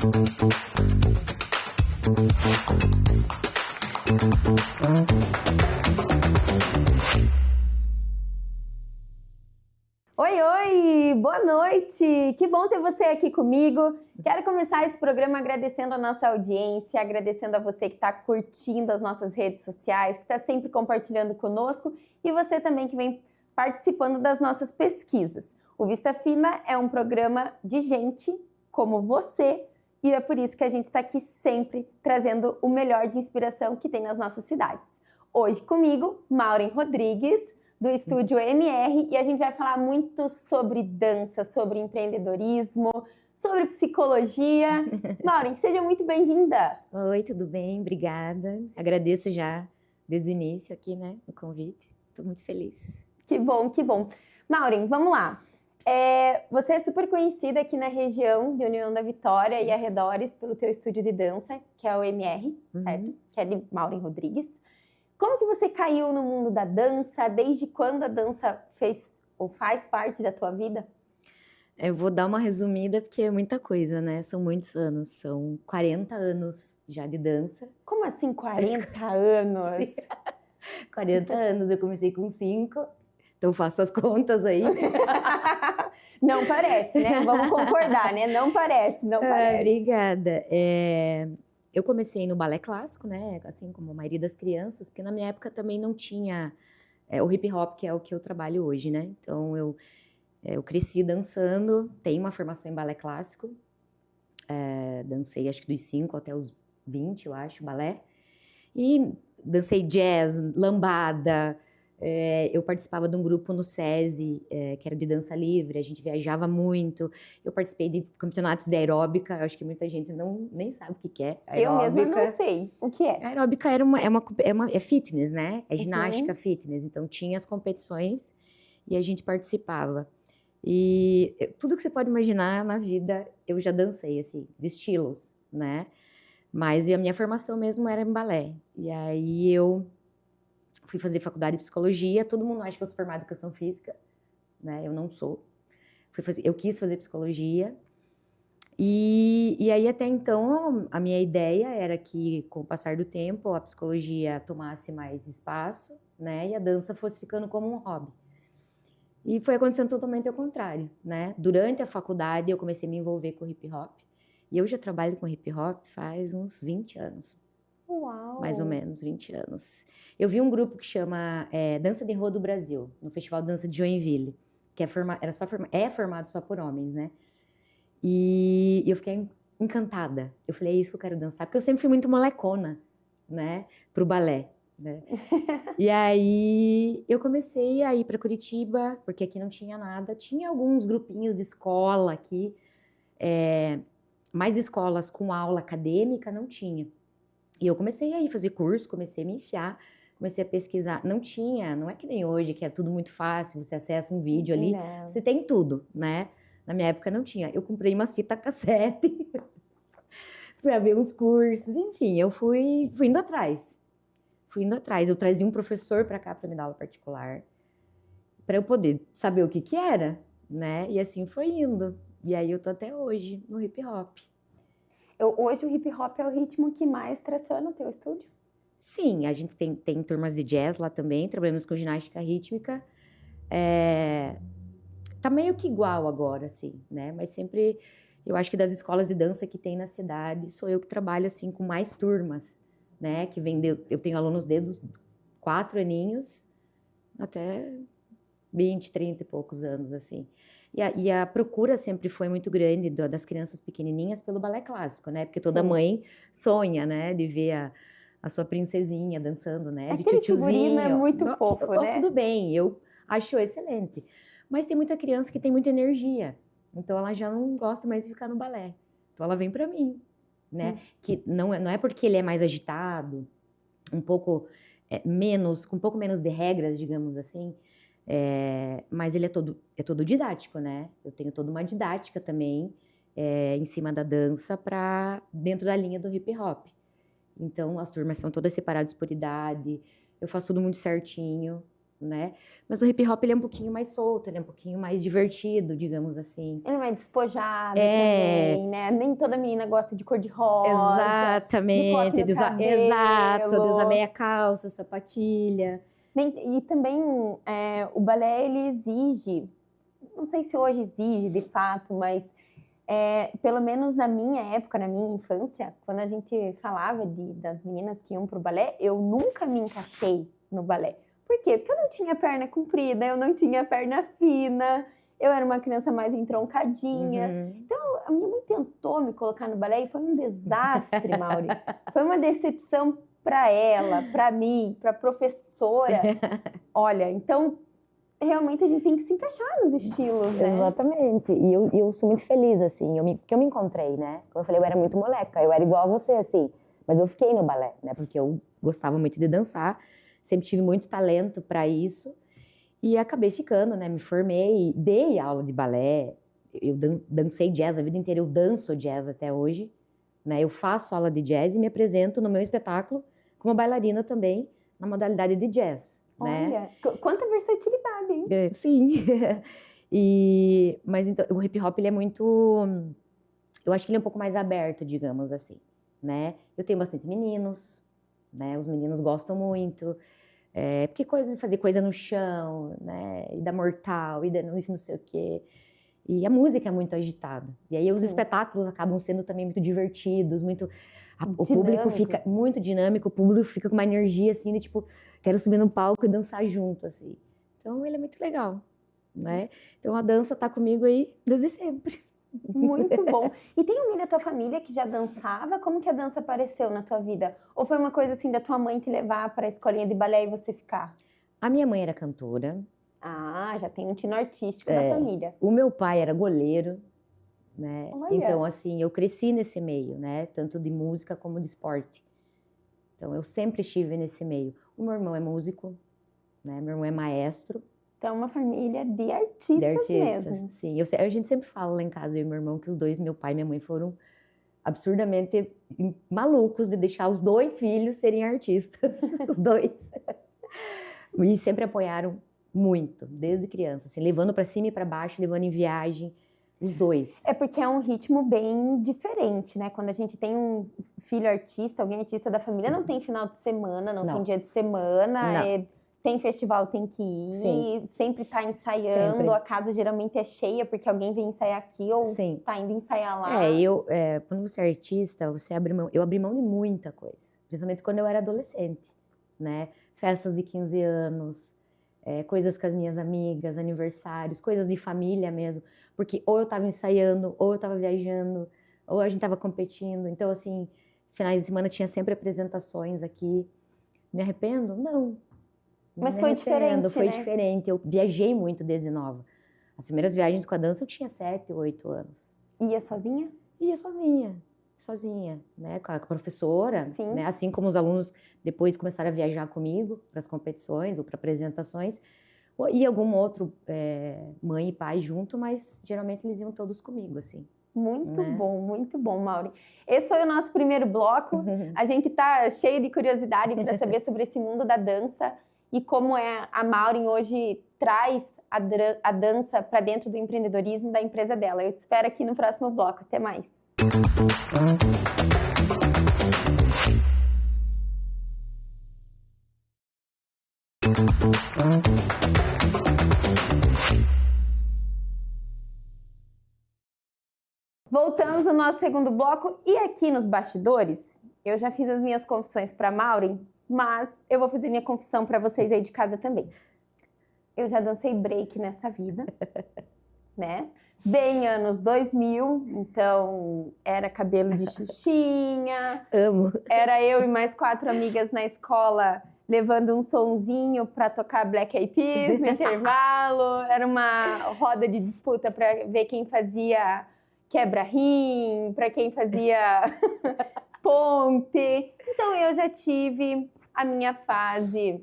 Oi, oi! Boa noite! Que bom ter você aqui comigo. Quero começar esse programa agradecendo a nossa audiência, agradecendo a você que está curtindo as nossas redes sociais, que está sempre compartilhando conosco e você também que vem participando das nossas pesquisas. O Vista Fina é um programa de gente como você e é por isso que a gente está aqui sempre trazendo o melhor de inspiração que tem nas nossas cidades. Hoje comigo, Maureen Rodrigues, do Estúdio MR, e a gente vai falar muito sobre dança, sobre empreendedorismo, sobre psicologia. Maureen, seja muito bem-vinda. Oi, tudo bem? Obrigada. Agradeço já desde o início aqui, né, o convite. Estou muito feliz. Que bom, que bom. Maureen, vamos lá. Você é super conhecida aqui na região de União da Vitória e arredores pelo teu estúdio de dança, que é o MR, certo? Que é de Maureen Rodrigues. Como que você caiu no mundo da dança? Desde quando a dança fez ou faz parte da tua vida? Eu vou dar uma resumida porque é muita coisa, né? São muitos anos, são 40 anos já de dança. Como assim 40 anos? 40 anos, eu comecei com 5, então faço as contas aí. Não parece, né? Vamos concordar, né? Não parece, não parece. Obrigada. Eu comecei no balé clássico, né? Assim como a maioria das crianças, porque na minha época também não tinha o hip hop, que é o que eu trabalho hoje, né? Então eu cresci dançando, tenho uma formação em balé clássico, dancei acho que dos 5 até os 20, eu acho, balé. E dancei jazz, lambada. Eu participava de um grupo no SESI, que era de dança livre, a gente viajava muito. Eu participei de campeonatos de aeróbica, acho que muita gente nem sabe o que é aeróbica. Eu mesma não sei o que é. A aeróbica é fitness, né? É ginástica fitness, então tinha as competições e a gente participava. E tudo que você pode imaginar na vida eu já dancei, assim, de estilos, né? Mas a minha formação mesmo era em balé. E aí eu fui fazer faculdade de psicologia. Todo mundo acha que eu sou formada em educação física, né? Eu não sou. Eu quis fazer psicologia. E aí até então a minha ideia era que com o passar do tempo a psicologia tomasse mais espaço, né? E a dança fosse ficando como um hobby. E foi acontecendo totalmente ao contrário, né? Durante a faculdade eu comecei a me envolver com hip hop. E eu já trabalho com hip hop faz uns 20 anos. Uau! Mais ou menos 20 anos. Eu vi um grupo que chama Dança de Rua do Brasil, no Festival de Dança de Joinville, que é formado só por homens, né? E eu fiquei encantada. Eu falei, é isso que eu quero dançar, porque eu sempre fui muito molecona, né? Pro balé, né? E aí eu comecei a ir para Curitiba, porque aqui não tinha nada. Tinha alguns grupinhos de escola aqui, mais escolas com aula acadêmica não tinha. E eu comecei a ir fazer curso, comecei a me enfiar, comecei a pesquisar. Não é que nem hoje, que é tudo muito fácil, você acessa um vídeo ali, você tem tudo, né? Na minha época não tinha. Eu comprei umas fitas cassete para ver uns cursos, enfim, eu fui indo atrás. Eu trazia um professor para cá para me dar aula particular, para eu poder saber o que era, né? E assim foi indo. E aí eu tô até hoje no hip hop. Hoje o hip hop é o ritmo que mais traciona o teu estúdio? Sim, a gente tem turmas de jazz lá também, trabalhamos com ginástica rítmica. Tá meio que igual agora, assim, né? Mas sempre, eu acho que das escolas de dança que tem na cidade, sou eu que trabalho, assim, com mais turmas, né? Eu tenho alunos desde 4 aninhos até 20, 30 e poucos anos, assim. E a procura sempre foi muito grande das crianças pequenininhas pelo balé clássico, né? Porque toda mãe sonha, né? De ver a sua princesinha dançando, né? De Aquele tchutchuzinho. figurino é muito fofo, né? Tudo bem, eu acho excelente. Mas tem muita criança que tem muita energia. Então ela já não gosta mais de ficar no balé. Então ela vem para mim, né? Que não é porque ele é mais agitado, um pouco menos, com um pouco menos de regras, digamos assim. Mas ele é todo didático, né? Eu tenho toda uma didática também em cima da dança dentro da linha do hip hop. Então, as turmas são todas separadas por idade, eu faço tudo muito certinho, né? Mas o hip hop, ele é um pouquinho mais solto, ele é um pouquinho mais divertido, digamos assim. Ele é mais despojado também, né? Nem toda menina gosta de cor de rosa. Exatamente, de coque no exato, de cabelo. usar meia calça, sapatilha. E também o balé, ele exige, não sei se hoje exige de fato, mas pelo menos na minha época, na minha infância, quando a gente falava das meninas que iam pro balé, eu nunca me encaixei no balé. Por quê? Porque eu não tinha perna comprida, eu não tinha perna fina, eu era uma criança mais entroncadinha. Uhum. Então, a minha mãe tentou me colocar no balé e foi um desastre, Mauri. Foi uma decepção para ela, para mim, para professora. Olha, então realmente a gente tem que se encaixar nos estilos, né? Exatamente. E eu sou muito feliz, assim, porque eu me encontrei, né? Como eu falei, eu era muito moleca, eu era igual a você, assim. Mas eu fiquei no balé, né? Porque eu gostava muito de dançar, sempre tive muito talento para isso. E acabei ficando, né? Me formei, dei aula de balé. Eu dancei jazz a vida inteira, eu danço jazz até hoje, né? Eu faço aula de jazz e me apresento no meu espetáculo como bailarina também, na modalidade de jazz, né? Olha, quanta versatilidade, hein? Sim. Mas então, o hip hop, ele é muito... Eu acho que ele é um pouco mais aberto, digamos assim, né? Eu tenho bastante meninos, né? Os meninos gostam muito. Porque fazer coisa no chão, né? E dar mortal, e não sei o quê. E a música é muito agitada. E aí os espetáculos acabam sendo também muito divertidos, o público fica muito dinâmico, o público fica com uma energia assim, de tipo, quero subir no palco e dançar junto, assim. Então ele é muito legal, né? Então a dança tá comigo aí desde sempre. Muito bom. E tem alguém da tua família que já dançava? Como que a dança apareceu na tua vida? Ou foi uma coisa assim da tua mãe te levar para a escolinha de balé e você ficar? A minha mãe era cantora. Ah, já tem um tino artístico na família. O meu pai era goleiro, né? Olha. Então, assim, eu cresci nesse meio, né? Tanto de música como de esporte. Então, eu sempre estive nesse meio. O meu irmão é músico, né? Meu irmão é maestro. Então, uma família de artistas mesmo. Sim. A gente sempre fala lá em casa, eu e meu irmão, que os dois, meu pai e minha mãe, foram absurdamente malucos de deixar os dois filhos serem artistas. Os dois. E sempre apoiaram muito, desde criança, assim, levando para cima e para baixo, levando em viagem, os dois. É porque é um ritmo bem diferente, né? Quando a gente tem um filho artista, alguém artista da família, não tem final de semana, não tem dia de semana, tem festival, tem que ir, sempre tá ensaiando, sempre. A casa geralmente é cheia porque alguém vem ensaiar aqui ou tá indo ensaiar lá. Quando você é artista, eu abri mão de muita coisa, principalmente quando eu era adolescente, né? Festas de 15 anos, coisas com as minhas amigas, aniversários, coisas de família mesmo, porque ou eu estava ensaiando, ou eu estava viajando, ou a gente estava competindo. Então, assim, finais de semana tinha sempre apresentações aqui. Me arrependo? Não. Mas foi diferente, Foi né? diferente. Eu viajei muito desde nova. As primeiras viagens com a dança eu tinha 7, 8 anos. Ia sozinha? Ia sozinha, né, com a professora, né, assim como os alunos depois começaram a viajar comigo para as competições ou para apresentações, e algum outro mãe e pai junto, mas geralmente eles iam todos comigo, assim. Muito bom, Mauri. Esse foi o nosso primeiro bloco. A gente tá cheio de curiosidade para saber sobre esse mundo da dança e como a Maureen hoje traz a dança para dentro do empreendedorismo da empresa dela. Eu te espero aqui no próximo bloco. Até mais. Voltamos ao nosso segundo bloco e aqui nos bastidores, eu já fiz as minhas confissões para Maureen, mas eu vou fazer minha confissão para vocês aí de casa também. Eu já dancei break nessa vida, né? Bem anos 2000, então era cabelo de xuxinha. Amo. Era eu e mais 4 amigas na escola levando um sonzinho para tocar Black Eyed Peas no intervalo. Era uma roda de disputa para ver quem fazia quebra-rim, para quem fazia ponte. Então eu já tive a minha fase,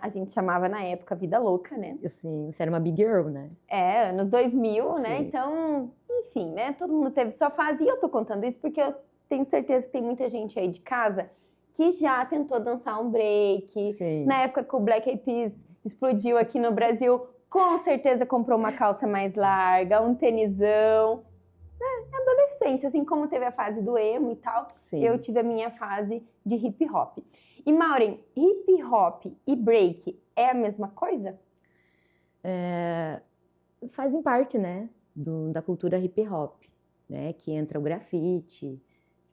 a gente chamava na época Vida Louca, né? Assim, você era uma big girl, né? Anos 2000, né? Então, enfim, né? Todo mundo teve sua fase. E eu tô contando isso porque eu tenho certeza que tem muita gente aí de casa que já tentou dançar um break. Sim. Na época que o Black Eyed Peas explodiu aqui no Brasil, com certeza comprou uma calça mais larga, um tenisão. adolescência, assim como teve a fase do emo e tal, Sim. eu tive a minha fase de hip hop. E Maureen, hip hop e break é a mesma coisa? Fazem parte, né, da cultura hip hop, né, que entra o grafite,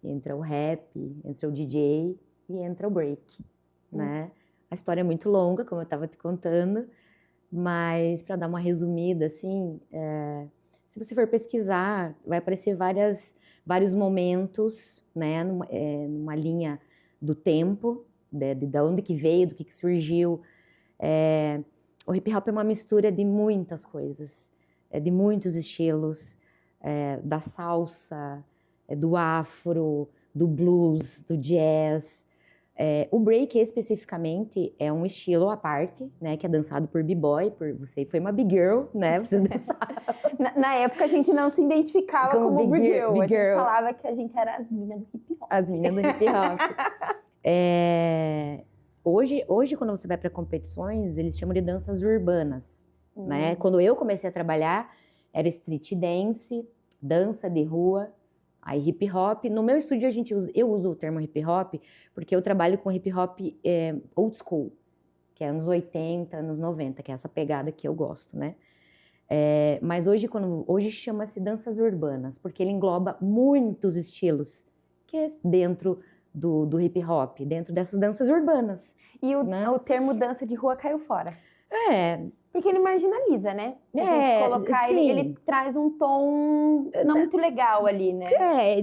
entra o rap, entra o DJ e entra o break, né? A história é muito longa, como eu estava te contando, mas para dar uma resumida, assim, se você for pesquisar, vai aparecer vários momentos, né, numa linha do tempo, de onde que veio, do que surgiu. O hip hop é uma mistura de muitas coisas, de muitos estilos, da salsa, do afro, do blues, do jazz. O break especificamente é um estilo à parte, né, que é dançado por b-boy, você foi uma big girl, né, você dançava. Na época a gente não se identificava como big girl, a gente falava que a gente era as meninas do hip hop. As meninas do hip hop. Hoje, quando você vai para competições, eles chamam de danças urbanas, né? Quando eu comecei a trabalhar, era street dance, dança de rua, aí hip hop. No meu estúdio, eu uso o termo hip hop porque eu trabalho com hip hop old school, que é anos 80, anos 90, que é essa pegada que eu gosto, né? Mas hoje chama-se danças urbanas, porque ele engloba muitos estilos, que é dentro do hip hop, dentro dessas danças urbanas. E o termo dança de rua caiu fora. Porque ele marginaliza, né? Se a gente colocar, ele traz um tom não muito legal ali, né?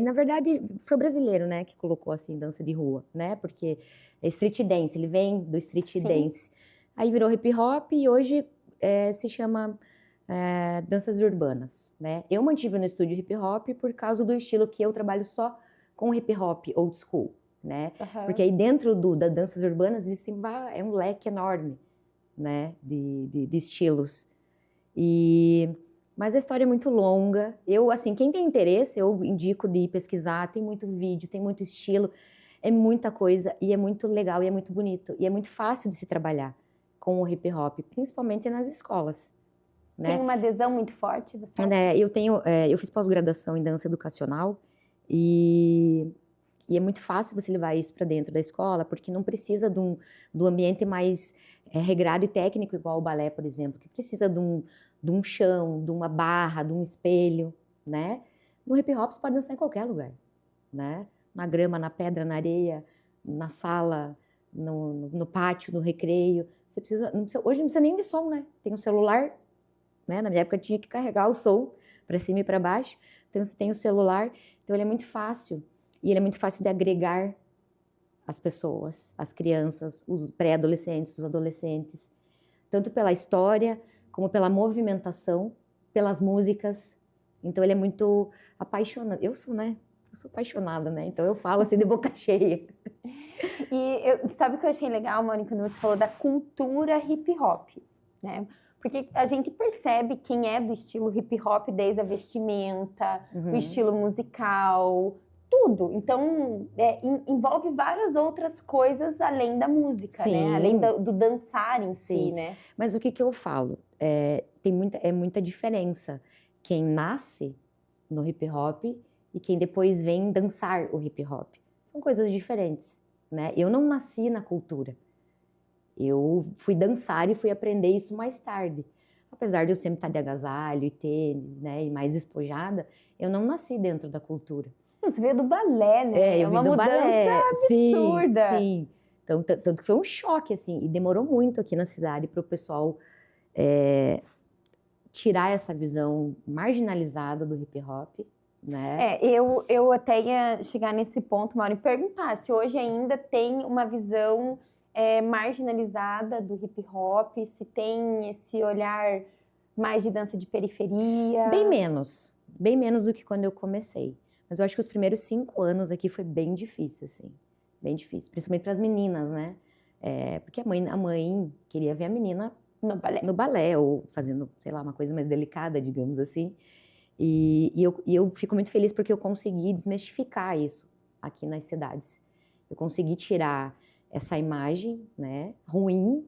Na verdade, foi o brasileiro, né, que colocou assim, dança de rua, né? Porque é street dance, ele vem do street dance. Aí virou hip hop e hoje se chama danças urbanas, né? Eu mantive no estúdio hip hop por causa do estilo que eu trabalho só com hip hop old school, né? Porque aí dentro das danças urbanas existe um leque enorme, né, de estilos. Mas a história é muito longa. Assim, quem tem interesse, eu indico de ir pesquisar. Tem muito vídeo, tem muito estilo, é muita coisa e é muito legal e é muito bonito e é muito fácil de se trabalhar com o hip hop, principalmente nas escolas. Né? Tem uma adesão muito forte? Eu fiz pós-graduação em dança educacional e é muito fácil você levar isso para dentro da escola, porque não precisa do ambiente mais regrado e técnico, igual o balé, por exemplo, que precisa de um chão, de uma barra, de um espelho, né? No hip hop você pode dançar em qualquer lugar, né? Na grama, na pedra, na areia, na sala, no pátio, no recreio. Hoje não precisa nem de som, né? Tem um celular, né? Na minha época tinha que carregar o som para cima e para baixo, então você tem o celular, então ele é muito fácil. E ele é muito fácil de agregar as pessoas, as crianças, os pré-adolescentes, os adolescentes, tanto pela história, como pela movimentação, pelas músicas. Então, ele é muito apaixonante. Eu sou apaixonada, né? Então, eu falo assim de boca cheia. E sabe o que eu achei legal, Moni, quando você falou da cultura hip hop, né? Porque a gente percebe quem é do estilo hip hop desde a vestimenta, o estilo musical, tudo. Então, envolve várias outras coisas além da música, né? Além do dançar em si, né? Mas o que eu falo? Tem muita diferença. Quem nasce no hip hop e quem depois vem dançar o hip hop. São coisas diferentes, né? Eu não nasci na cultura. Eu fui dançar e fui aprender isso mais tarde. Apesar de eu sempre estar de agasalho e tênis, né? E mais despojada, eu não nasci dentro da cultura. Você veio do balé, né? Eu vim do mudança balé. absurda. Sim. Então, tanto que foi um choque, assim, e demorou muito aqui na cidade para o pessoal tirar essa visão marginalizada do hip hop, né? Eu até ia chegar nesse ponto, Mauro, e perguntar se hoje ainda tem uma visão marginalizada do hip hop, se tem esse olhar mais de dança de periferia. Bem menos do que quando eu comecei. Mas eu acho que os primeiros 5 anos aqui foi bem difícil, assim. Bem difícil, principalmente para as meninas, né? Porque a mãe queria ver a menina no balé, ou fazendo, sei lá, uma coisa mais delicada, digamos assim. E eu fico muito feliz porque eu consegui desmistificar isso aqui nas cidades. Eu consegui tirar essa imagem, né, ruim,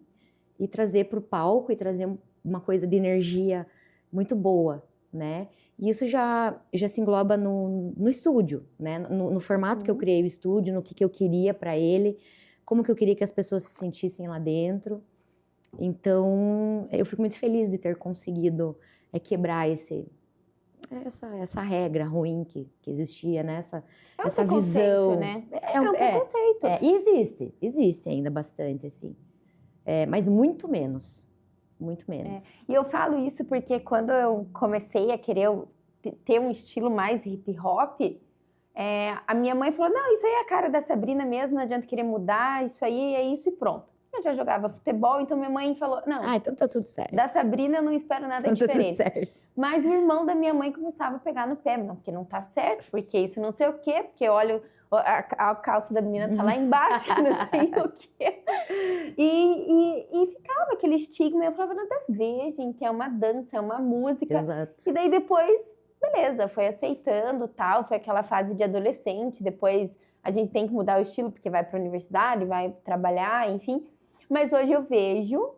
e trazer para o palco e trazer uma coisa de energia muito boa, né? E isso já se engloba no estúdio, né? No formato que eu criei o estúdio, no que eu queria para ele, como que eu queria que as pessoas se sentissem lá dentro. Então, eu fico muito feliz de ter conseguido quebrar essa regra ruim que existia, né? Essa visão. Né? É um preconceito. E existe ainda bastante, assim. Mas muito menos. Muito menos. E eu falo isso porque quando eu comecei a querer ter um estilo mais hip hop, a minha mãe falou, não, isso aí é a cara da Sabrina mesmo, não adianta querer mudar, isso aí é isso e pronto. Eu já jogava futebol, então minha mãe falou, não, então tá tudo certo. Da Sabrina eu não espero nada diferente. Tá tudo certo. Mas o irmão da minha mãe começava a pegar no pé, não, porque não tá certo, porque isso não sei o quê, porque olha, a calça da menina tá lá embaixo, não sei o quê. E ficava aquele estigma, eu falava, nada a ver, gente, é uma dança, é uma música. Exato. E daí depois, beleza, foi aceitando, tal, foi aquela fase de adolescente, depois a gente tem que mudar o estilo, porque vai pra universidade, vai trabalhar, enfim. Mas hoje eu vejo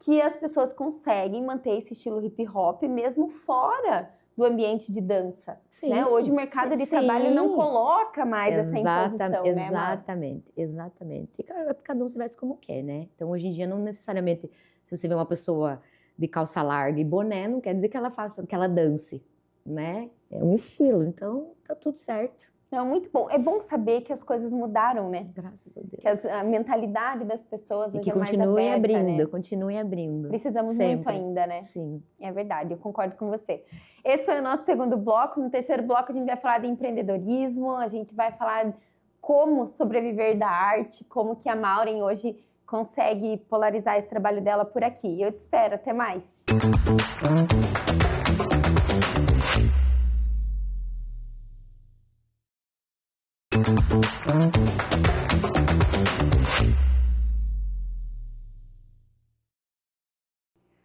que as pessoas conseguem manter esse estilo hip hop mesmo fora do ambiente de dança. Sim, né? Hoje o mercado de trabalho não coloca mais essa imposição, exatamente, né, exatamente. E cada um se veste como quer, né? Então hoje em dia não necessariamente, se você vê uma pessoa de calça larga e boné, não quer dizer que ela dance, né? É um estilo, então tá tudo certo. Não, muito bom. É bom saber que as coisas mudaram, né? Graças a Deus. Que a mentalidade das pessoas hoje é mais aberta, continuem abrindo. Precisamos sempre. muito ainda, né? Sim. É verdade, eu concordo com você. Esse foi o nosso segundo bloco. No terceiro bloco a gente vai falar de empreendedorismo, a gente vai falar como sobreviver da arte, como que a Maureen hoje consegue polarizar esse trabalho dela por aqui. Eu te espero, até mais.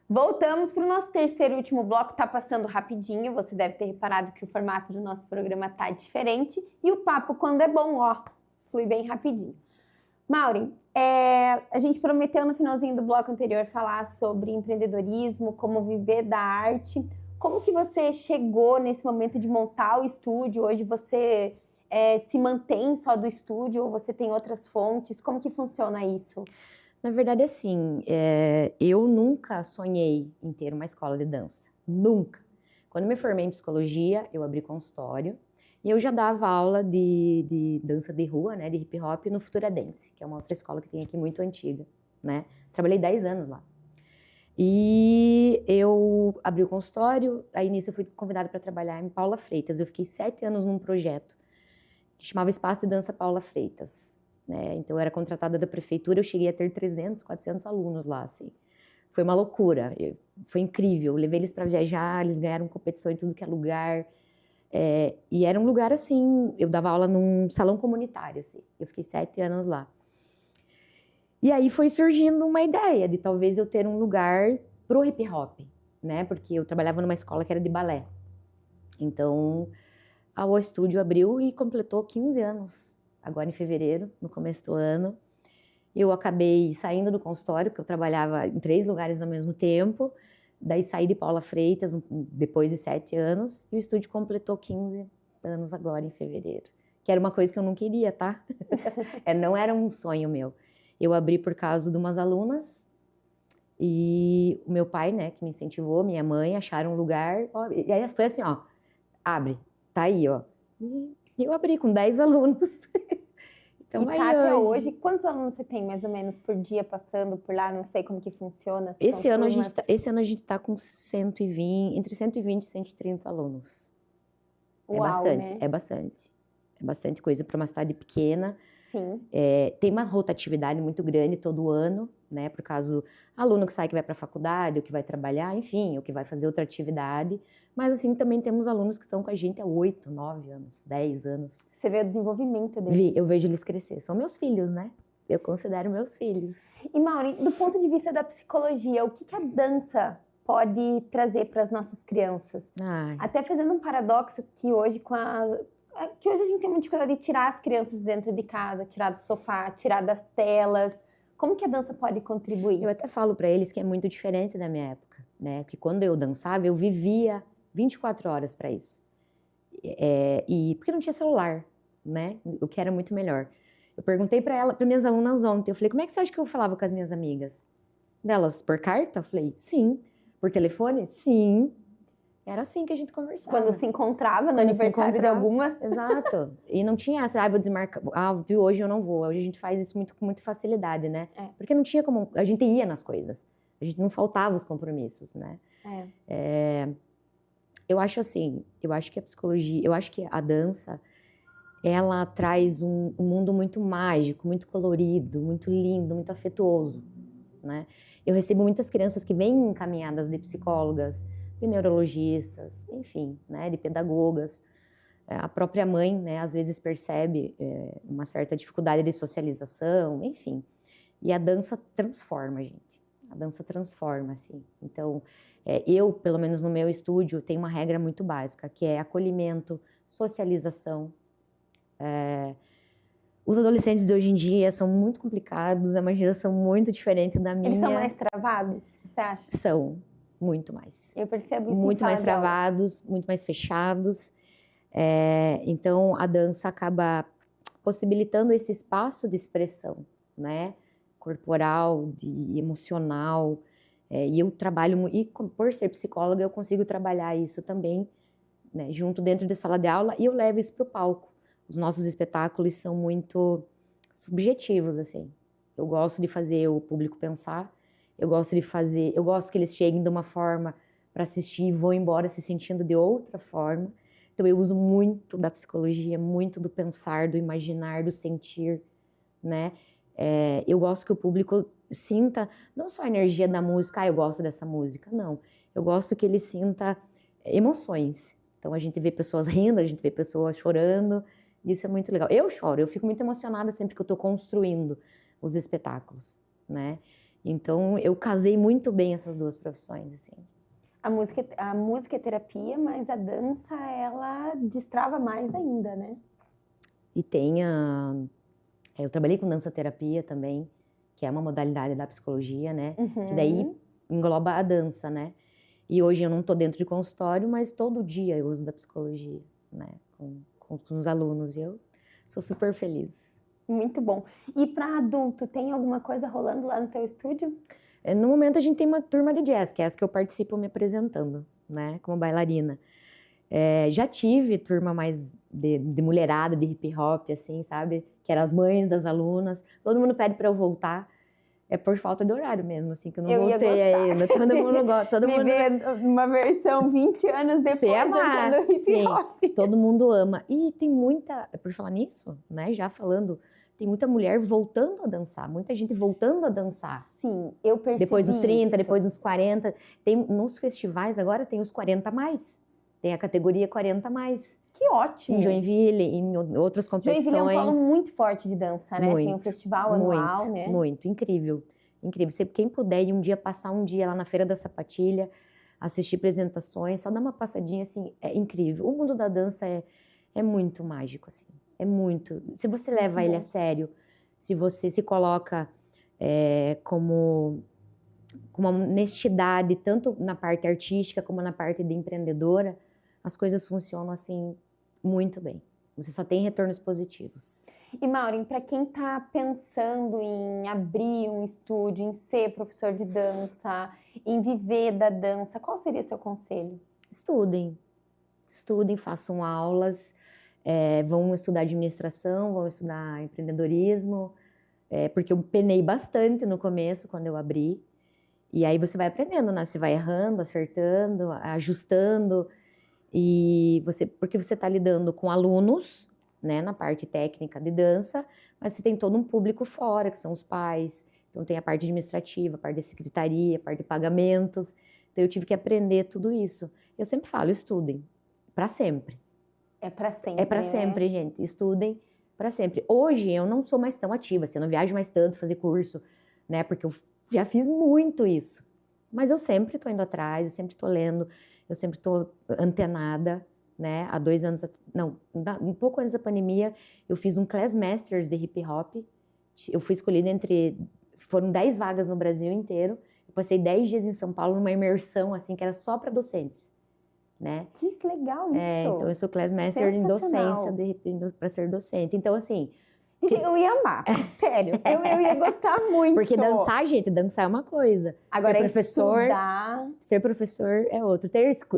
Voltamos para o nosso terceiro e último bloco, tá passando rapidinho, você deve ter reparado que o formato do nosso programa tá diferente e o papo, quando é bom, flui bem rapidinho. Maureen, a gente prometeu no finalzinho do bloco anterior falar sobre empreendedorismo, como viver da arte. Como que você chegou nesse momento de montar o estúdio? Hoje você se mantém só do estúdio ou você tem outras fontes? Como que funciona isso? Na verdade, assim, eu nunca sonhei em ter uma escola de dança. Nunca. Quando eu me formei em psicologia, eu abri consultório e eu já dava aula de dança de rua, né, de hip hop, no Futura Dance, que é uma outra escola que tem aqui muito antiga, né? Trabalhei 10 anos lá. E eu abri o consultório, aí nisso eu fui convidada para trabalhar em Paula Freitas. Eu fiquei 7 anos num projeto que chamava Espaço de Dança Paula Freitas. Né? Então, eu era contratada da prefeitura, eu cheguei a ter 300, 400 alunos lá, assim. Foi uma loucura, foi incrível. Eu levei eles para viajar, eles ganharam competição em tudo que é lugar. E era um lugar, assim, eu dava aula num salão comunitário, assim. Eu fiquei 7 anos lá. E aí foi surgindo uma ideia de talvez eu ter um lugar pro hip hop, né? Porque eu trabalhava numa escola que era de balé. Então, o estúdio abriu e completou 15 anos. Agora em fevereiro, no começo do ano. Eu acabei saindo do consultório, porque eu trabalhava em 3 lugares ao mesmo tempo. Daí saí de Paula Freitas depois de 7 anos. E o estúdio completou 15 anos agora em fevereiro. Que era uma coisa que eu não queria, tá? Não era um sonho meu. Eu abri por causa de umas alunas. E o meu pai, né, que me incentivou, minha mãe, acharam um lugar. E aí foi assim, abre, tá aí, ó. E eu abri com 10 alunos. Então, e tá até hoje, quantos alunos você tem, mais ou menos, por dia passando por lá? Não sei como que funciona. Esse ano a gente tá com 120, entre 120 e 130 alunos. Uau, é bastante, né? É bastante. É bastante coisa para uma cidade pequena. Sim. Tem uma rotatividade muito grande todo ano, né? Por causa do aluno que sai, que vai para a faculdade, ou que vai trabalhar, enfim, ou que vai fazer outra atividade. Mas, assim, também temos alunos que estão com a gente há 8, 9 anos, 10 anos. Você vê o desenvolvimento deles? Eu vejo eles crescer. São meus filhos, né? Eu considero meus filhos. E, Maureen, do ponto de vista da psicologia, o que a dança pode trazer para as nossas crianças? Até fazendo um paradoxo que hoje que hoje a gente tem muita dificuldade de tirar as crianças dentro de casa, tirar do sofá, tirar das telas. Como que a dança pode contribuir? Eu até falo para eles que é muito diferente da minha época, né? Porque quando eu dançava, eu vivia 24 horas para isso. E porque não tinha celular, né? O que era muito melhor. Eu perguntei para minhas alunas ontem, eu falei, como é que você acha que eu falava com as minhas amigas? Delas, por carta? Eu falei, sim. Por telefone? Sim. Era assim que a gente conversava. Quando se encontrava no Quando se aniversário de encontrava. alguma. Exato. E não tinha essa, vou desmarcar, viu, hoje eu não vou. Hoje a gente faz isso com muita facilidade, né? Porque não tinha como, a gente ia nas coisas. A gente não faltava os compromissos, né? Eu acho assim, eu acho que a psicologia, eu acho que a dança, ela traz um mundo muito mágico, muito colorido, muito lindo, muito afetuoso, né? Eu recebo muitas crianças que vêm encaminhadas de psicólogas, de neurologistas, enfim, né, de pedagogas. A própria mãe, né, às vezes percebe uma certa dificuldade de socialização, enfim. E a dança transforma, gente. A dança transforma, assim. Então, eu, pelo menos no meu estúdio, tenho uma regra muito básica, que é acolhimento, socialização. Os adolescentes de hoje em dia são muito complicados, é uma geração muito diferente da minha. Eles são mais travados, você acha? São, muito mais. Eu percebo isso Muito em mais sala de aula. travados, muito mais fechados. Então, a dança acaba possibilitando esse espaço de expressão, né? Corporal, de emocional. E eu trabalho, e por ser psicóloga, eu consigo trabalhar isso também, né, junto dentro da sala de aula, e eu levo isso para o palco. Os nossos espetáculos são muito subjetivos, assim. Eu gosto de fazer o público pensar, eu gosto que eles cheguem de uma forma para assistir e vão embora se sentindo de outra forma. Então eu uso muito da psicologia, muito do pensar, do imaginar, do sentir, né? Eu gosto que o público sinta não só a energia da música, eu gosto dessa música, não. Eu gosto que ele sinta emoções. Então a gente vê pessoas rindo, a gente vê pessoas chorando, e isso é muito legal. Eu choro, eu fico muito emocionada sempre que eu estou construindo os espetáculos, né? Então eu casei muito bem essas duas profissões, assim. A música é terapia, mas a dança, ela destrava mais ainda, né? E eu trabalhei com dança-terapia também, que é uma modalidade da psicologia, né? Uhum. Que daí engloba a dança, né? E hoje eu não estou dentro de consultório, mas todo dia eu uso da psicologia, né? Com os alunos, e eu sou super feliz. Muito bom. E para adulto, tem alguma coisa rolando lá no teu estúdio? No momento a gente tem uma turma de jazz, que é essa que eu participo me apresentando, né? Como bailarina. Já tive turma mais de mulherada, de hip hop, assim, sabe? Que eram as mães das alunas. Todo mundo pede para eu voltar. É por falta de horário mesmo, assim, que eu não voltei ainda. Todo mundo gosta. Todo mundo vê uma versão 20 anos depois dançando hip hop. Sim, todo mundo ama. E tem muita, por falar nisso, né? Já falando, tem muita mulher voltando a dançar, muita gente voltando a dançar. Sim, eu percebi depois dos 30, isso. Depois dos 40. Nos festivais agora tem os 40 mais. Tem a categoria 40 mais. Que ótimo. Em Joinville, em outras competições. Joinville é um polo muito forte de dança, né? Muito, tem um festival anual, né? Muito, incrível. Incrível. Quem puder ir um dia, passar um dia lá na Feira da Sapatilha, assistir apresentações, só dar uma passadinha, assim, é incrível. O mundo da dança é muito mágico, assim. É muito. Se você leva ele a sério, se você se coloca com uma honestidade, tanto na parte artística como na parte de empreendedora, as coisas funcionam, assim, muito bem. Você só tem retornos positivos. E, Maureen, para quem está pensando em abrir um estúdio, em ser professor de dança, em viver da dança, qual seria seu conselho? Estudem, façam aulas, vão estudar administração, vão estudar empreendedorismo, porque eu penei bastante no começo, quando eu abri. E aí você vai aprendendo, né? Você vai errando, acertando, ajustando. Porque você está lidando com alunos, né, na parte técnica de dança, mas você tem todo um público fora, que são os pais. Então tem a parte administrativa, a parte de secretaria, a parte de pagamentos. Então eu tive que aprender tudo isso. Eu sempre falo, estudem, para sempre. É para sempre, É para sempre, gente. Estudem para sempre. Hoje eu não sou mais tão ativa, assim, eu não viajo mais tanto fazer curso, né, porque eu já fiz muito isso. Mas eu sempre estou indo atrás, eu sempre estou lendo, eu sempre estou antenada, né? Há 2 anos, não, um pouco antes da pandemia, eu fiz um Class Masters de hip hop. Eu fui escolhida foram 10 vagas no Brasil inteiro. Eu passei 10 dias em São Paulo numa imersão, assim, que era só para docentes, né? Que legal isso. Então, eu sou Class Master em Sensacional. docência, de repente, para ser docente. Então, assim... Gente, eu ia amar, sério. Eu ia gostar muito. Porque dançar, gente, dançar é uma coisa. Agora, ser professor, estudar... ser professor é outro.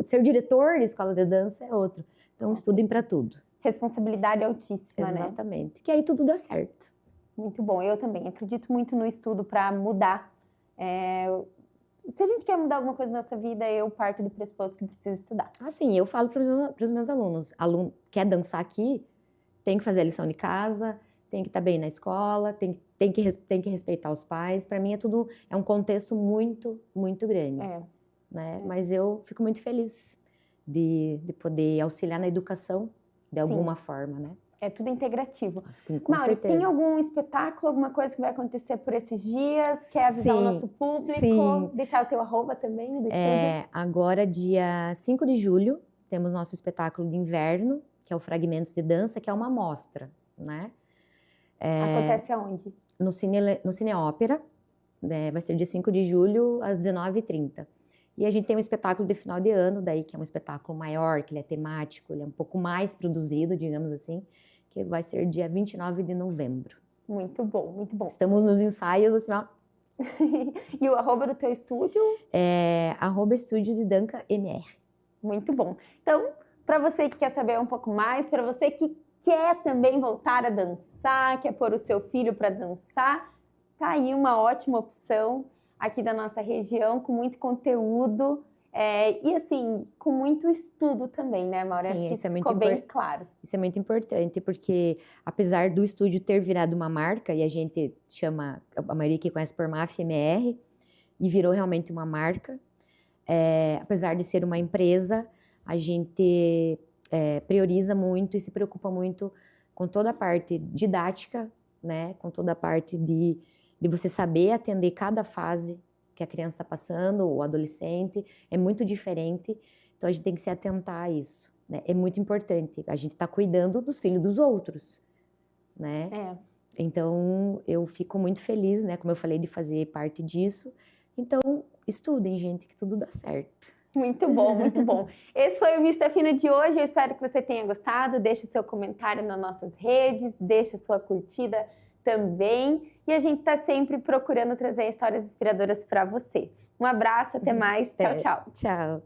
Ser diretor de escola de dança é outro. Então, estudem para tudo. Responsabilidade altíssima, né? Exatamente. Que aí tudo dá certo. Muito bom. Eu também acredito muito no estudo para mudar. Se a gente quer mudar alguma coisa na nossa vida, eu parto do pressuposto que precisa estudar. Assim, eu falo para os meus alunos. Aluno quer dançar aqui, tem que fazer a lição de casa, tem que estar bem na escola, tem que respeitar os pais. Para mim é um contexto muito, muito grande. Né? Mas eu fico muito feliz de poder auxiliar na educação de alguma forma, né? É tudo integrativo. Com Mauri, certeza. tem algum espetáculo, alguma coisa que vai acontecer por esses dias? Quer avisar o nosso público? Sim. Deixar o teu @, também do estúdio? Agora, dia 5 de julho, temos nosso espetáculo de inverno, que é o Fragmentos de Dança, que é uma mostra, né? Acontece aonde? No Cine Ópera, né? Vai ser dia 5 de julho, às 19h30. E a gente tem um espetáculo de final de ano, daí, que é um espetáculo maior, que ele é temático, ele é um pouco mais produzido, digamos assim, que vai ser dia 29 de novembro. Muito bom, muito bom. Estamos nos ensaios, assim, ó. E o @ do teu estúdio? @estúdio de Danca MR. Muito bom. Então, para você que quer saber um pouco mais, para você que quer também voltar a dançar, quer pôr o seu filho para dançar, tá aí uma ótima opção aqui da nossa região, com muito conteúdo e assim, com muito estudo também, né, Mauri? Sim, acho que isso é muito ficou bem claro. Isso é muito importante, porque apesar do estúdio ter virado uma marca, e a gente chama, a maioria que conhece por MAF MR, e virou realmente uma marca, apesar de ser uma empresa, a gente prioriza muito e se preocupa muito com toda a parte didática, né, com toda a parte de você saber atender cada fase que a criança está passando, ou adolescente, é muito diferente, então a gente tem que se atentar a isso, né? É muito importante, a gente está cuidando dos filhos dos outros, né? Então, eu fico muito feliz, né, como eu falei, de fazer parte disso. Então, estudem, gente, que tudo dá certo. Muito bom, muito bom. Esse foi o Vista Fina de hoje, eu espero que você tenha gostado, deixe o seu comentário nas nossas redes, deixe a sua curtida também, e a gente está sempre procurando trazer histórias inspiradoras para você. Um abraço, até mais, tchau, tchau. Tchau.